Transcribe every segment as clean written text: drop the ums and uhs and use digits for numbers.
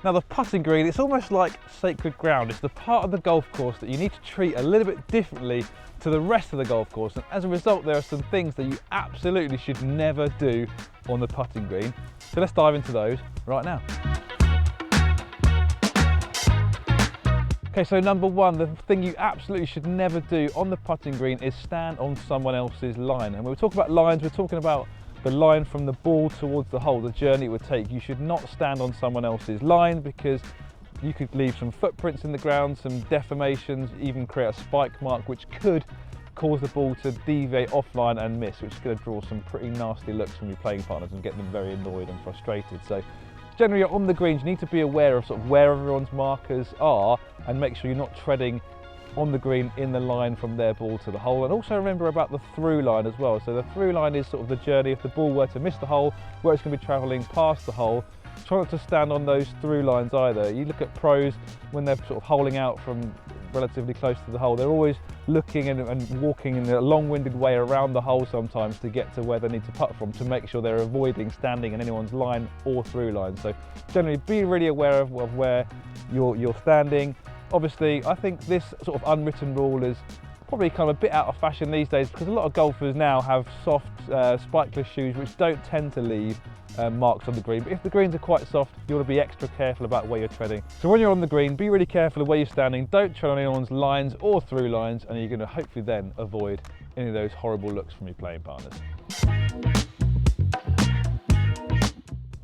Now the putting green, it's almost like sacred ground. It's the part of the golf course that you need to treat a little bit differently to the rest of the golf course, and as a result there are some things that you absolutely should never do on the putting green. So let's dive into those right now. Okay, so number one, the thing you absolutely should never do on the putting green is stand on someone else's line. And when we talk about lines, we're talking about the line from the ball towards the hole, the journey it would take. You should not stand on someone else's line because you could leave some footprints in the ground, some deformations, even create a spike mark, which could cause the ball to deviate offline and miss, which is going to draw some pretty nasty looks from your playing partners and get them very annoyed and frustrated. So generally on the greens, you need to be aware of sort of where everyone's markers are and make sure you're not treading on the green in the line from their ball to the hole. And also remember about the through line as well. So the through line is sort of the journey if the ball were to miss the hole, where it's going to be travelling past the hole. Try not to stand on those through lines either. You look at pros when they're sort of holing out from relatively close to the hole, they're always looking and walking in a long-winded way around the hole sometimes to get to where they need to putt from, to make sure they're avoiding standing in anyone's line or through line. So generally be really aware of where you're standing. Obviously, I think this sort of unwritten rule is probably kind of a bit out of fashion these days because a lot of golfers now have soft spikeless shoes which don't tend to leave marks on the green. But if the greens are quite soft, you want to be extra careful about where you're treading. So when you're on the green, be really careful of where you're standing. Don't tread on anyone's lines or through lines, and you're going to hopefully then avoid any of those horrible looks from your playing partners.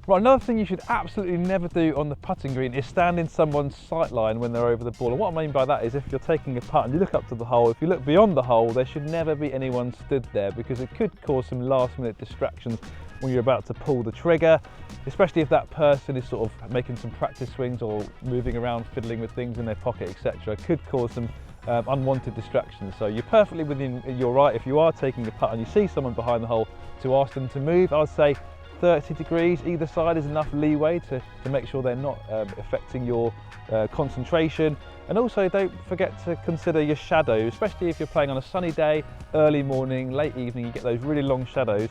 Right, another thing you should absolutely never do on the putting green is stand in someone's sight line when they're over the ball. And what I mean by that is if you're taking a putt and you look up to the hole, if you look beyond the hole, there should never be anyone stood there because it could cause some last minute distractions when you're about to pull the trigger, especially if that person is sort of making some practice swings or moving around fiddling with things in their pocket, etc. Could cause some unwanted distractions. So you're perfectly within your right if you are taking a putt and you see someone behind the hole to ask them to move. I would say 30 degrees either side is enough leeway to make sure they're not affecting your concentration. And also don't forget to consider your shadows, especially if you're playing on a sunny day, early morning, late evening, you get those really long shadows.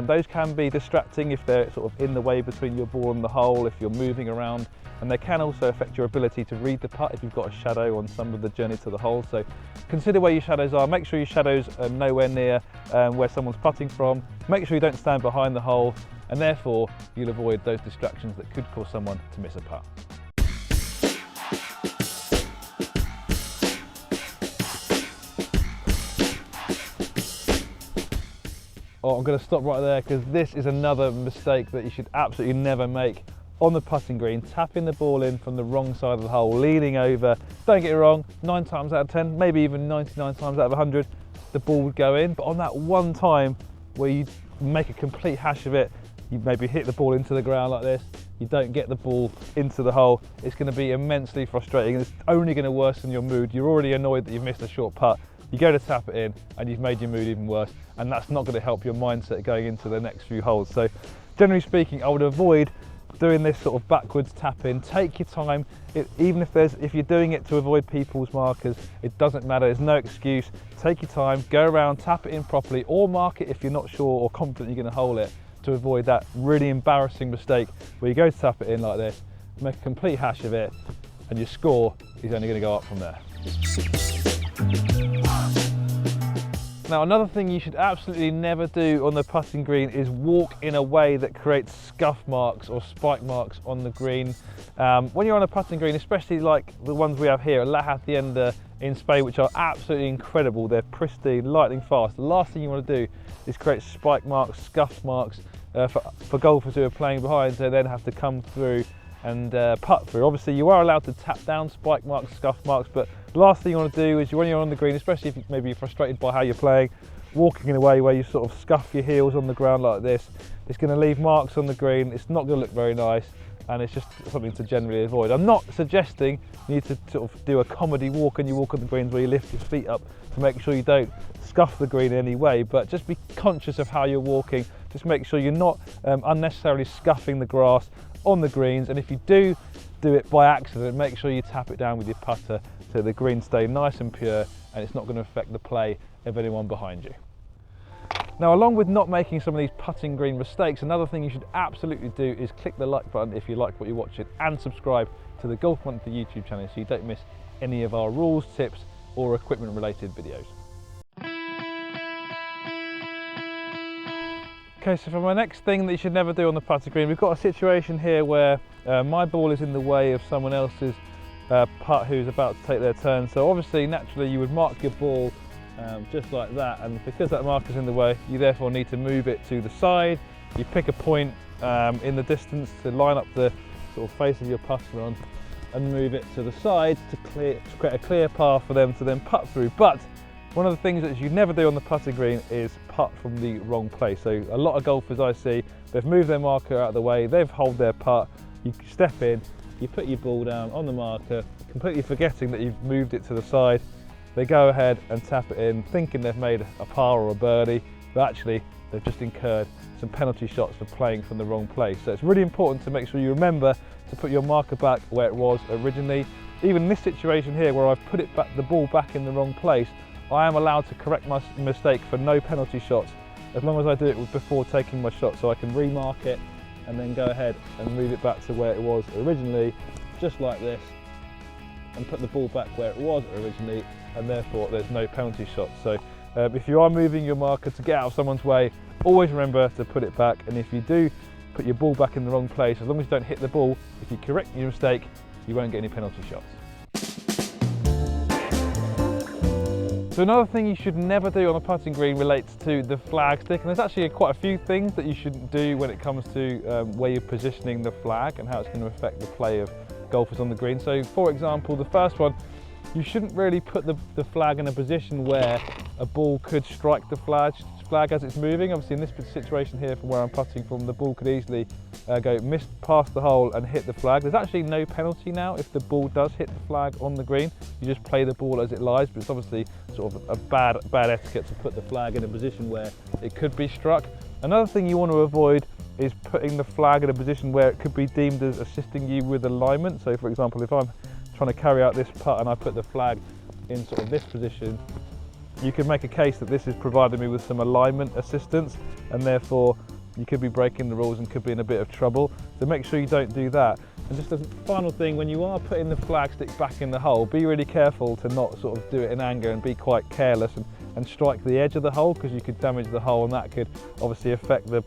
Those can be distracting if they're sort of in the way between your ball and the hole, if you're moving around, and they can also affect your ability to read the putt if you've got a shadow on some of the journey to the hole. So consider where your shadows are, make sure your shadows are nowhere near where someone's putting from, make sure you don't stand behind the hole, and therefore you'll avoid those distractions that could cause someone to miss a putt. Oh, I'm going to stop right there because this is another mistake that you should absolutely never make on the putting green. Tapping the ball in from the wrong side of the hole, leaning over. Don't get it wrong, 9 times out of 10, maybe even 99 times out of 100, the ball would go in. But on that one time where you make a complete hash of it, you maybe hit the ball into the ground like this, you don't get the ball into the hole, it's going to be immensely frustrating and it's only going to worsen your mood. You're already annoyed that you've missed a short putt. You go to tap it in and you've made your mood even worse, and that's not going to help your mindset going into the next few holes. So generally speaking, I would avoid doing this sort of backwards tap in. Take your time. Even if you're doing it to avoid people's markers, it doesn't matter, there's no excuse. Take your time, go around, tap it in properly, or mark it if you're not sure or confident you're going to hole it, to avoid that really embarrassing mistake where you go to tap it in like this, make a complete hash of it, and your score is only going to go up from there. Now another thing you should absolutely never do on the putting green is walk in a way that creates scuff marks or spike marks on the green. When you're on a putting green, especially like the ones we have here at La Hacienda in Spain, which are absolutely incredible, they're pristine, lightning fast. The last thing you want to do is create spike marks, scuff marks for golfers who are playing behind, so then have to come through and putt through. Obviously you are allowed to tap down spike marks, scuff marks, but the last thing you want to do is when you're on the green, especially if maybe you're frustrated by how you're playing, walking in a way where you sort of scuff your heels on the ground like this, it's going to leave marks on the green, it's not going to look very nice, and it's just something to generally avoid. I'm not suggesting you need to sort of do a comedy walk and you walk on the greens where you lift your feet up to make sure you don't scuff the green in any way, but just be conscious of how you're walking. Just make sure you're not unnecessarily scuffing the grass on the greens, and if you do it by accident, make sure you tap it down with your putter so the greens stay nice and pure and it's not going to affect the play of anyone behind you. Now, along with not making some of these putting green mistakes, another thing you should absolutely do is click the like button if you like what you're watching, and subscribe to the Golf Monthly YouTube channel so you don't miss any of our rules, tips or equipment related videos. Okay, so for my next thing that you should never do on the putting green, we've got a situation here where my ball is in the way of someone else's putt who's about to take their turn. So obviously, naturally, you would mark your ball just like that, and because that marker's in the way, you therefore need to move it to the side. You pick a point in the distance to line up the sort of face of your putter on and move it to the side to create a clear path for them to then putt through. But one of the things that you never do on the putting green is putt from the wrong place. So a lot of golfers I see, they've moved their marker out of the way, they've holed their putt, you step in, you put your ball down on the marker, completely forgetting that you've moved it to the side. They go ahead and tap it in, thinking they've made a par or a birdie, but actually they've just incurred some penalty shots for playing from the wrong place. So it's really important to make sure you remember to put your marker back where it was originally. Even in this situation here where I've put the ball back in the wrong place, I am allowed to correct my mistake for no penalty shots as long as I do it before taking my shot, so I can remark it and then go ahead and move it back to where it was originally, just like this, and put the ball back where it was originally, and therefore there's no penalty shots. So if you are moving your marker to get out of someone's way, always remember to put it back, and if you do put your ball back in the wrong place, as long as you don't hit the ball, if you correct your mistake, you won't get any penalty shots. So another thing you should never do on a putting green relates to the flag stick, and there's actually quite a few things that you shouldn't do when it comes to where you're positioning the flag and how it's going to affect the play of golfers on the green. So for example, the first one, you shouldn't really put the flag in a position where a ball could strike the flag as it's moving. Obviously in this situation here, from where I'm putting from, the ball could easily go past the hole and hit the flag. There's actually no penalty now if the ball does hit the flag on the green. You just play the ball as it lies, but it's obviously sort of a bad etiquette to put the flag in a position where it could be struck. Another thing you want to avoid is putting the flag in a position where it could be deemed as assisting you with alignment. So for example, if I'm trying to carry out this putt and I put the flag in sort of this position, you could make a case that this is providing me with some alignment assistance, and therefore you could be breaking the rules and could be in a bit of trouble. So make sure you don't do that. And just a final thing, when you are putting the flag stick back in the hole, be really careful to not sort of do it in anger and be quite careless and strike the edge of the hole, because you could damage the hole and that could obviously affect the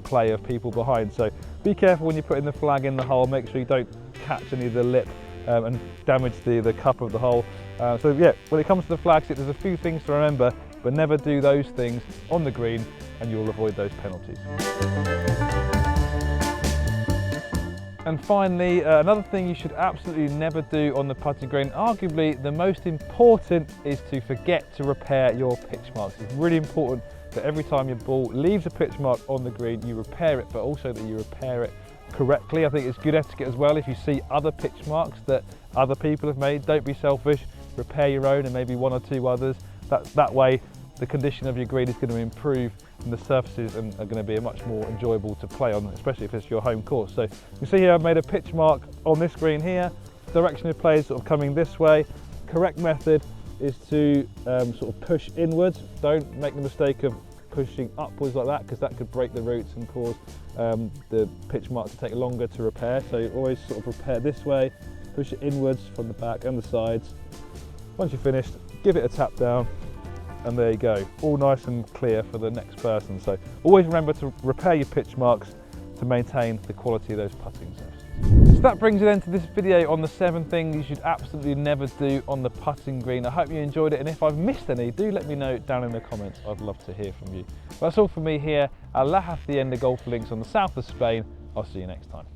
play of people behind. So be careful when you're putting the flag in the hole, make sure you don't catch any of the lip and damage the cup of the hole. So yeah, when it comes to the flag stick, there's a few things to remember, but never do those things on the green and you'll avoid those penalties. And finally, another thing you should absolutely never do on the putting green, arguably the most important, is to forget to repair your pitch marks. It's really important that every time your ball leaves a pitch mark on the green, you repair it, but also that you repair it correctly. I think it's good etiquette as well. If you see other pitch marks that other people have made, don't be selfish, repair your own and maybe one or two others. That way the condition of your green is going to improve and the surfaces are going to be much more enjoyable to play on, especially if it's your home course. So you can see here I've made a pitch mark on this green here. Direction of play is sort of coming this way. Correct method is to sort of push inwards. Don't make the mistake of pushing upwards like that, because that could break the roots and cause the pitch mark to take longer to repair. So always sort of repair this way, push it inwards from the back and the sides. Once you're finished, give it a tap down, and there you go, all nice and clear for the next person. So always remember to repair your pitch marks to maintain the quality of those putting surfaces. So that brings it into this video on the 7 things you should absolutely never do on the putting green. I hope you enjoyed it, and if I've missed any, do let me know down in the comments. I'd love to hear from you. That's all from me here at La Hacienda Golf Links on the south of Spain. I'll see you next time.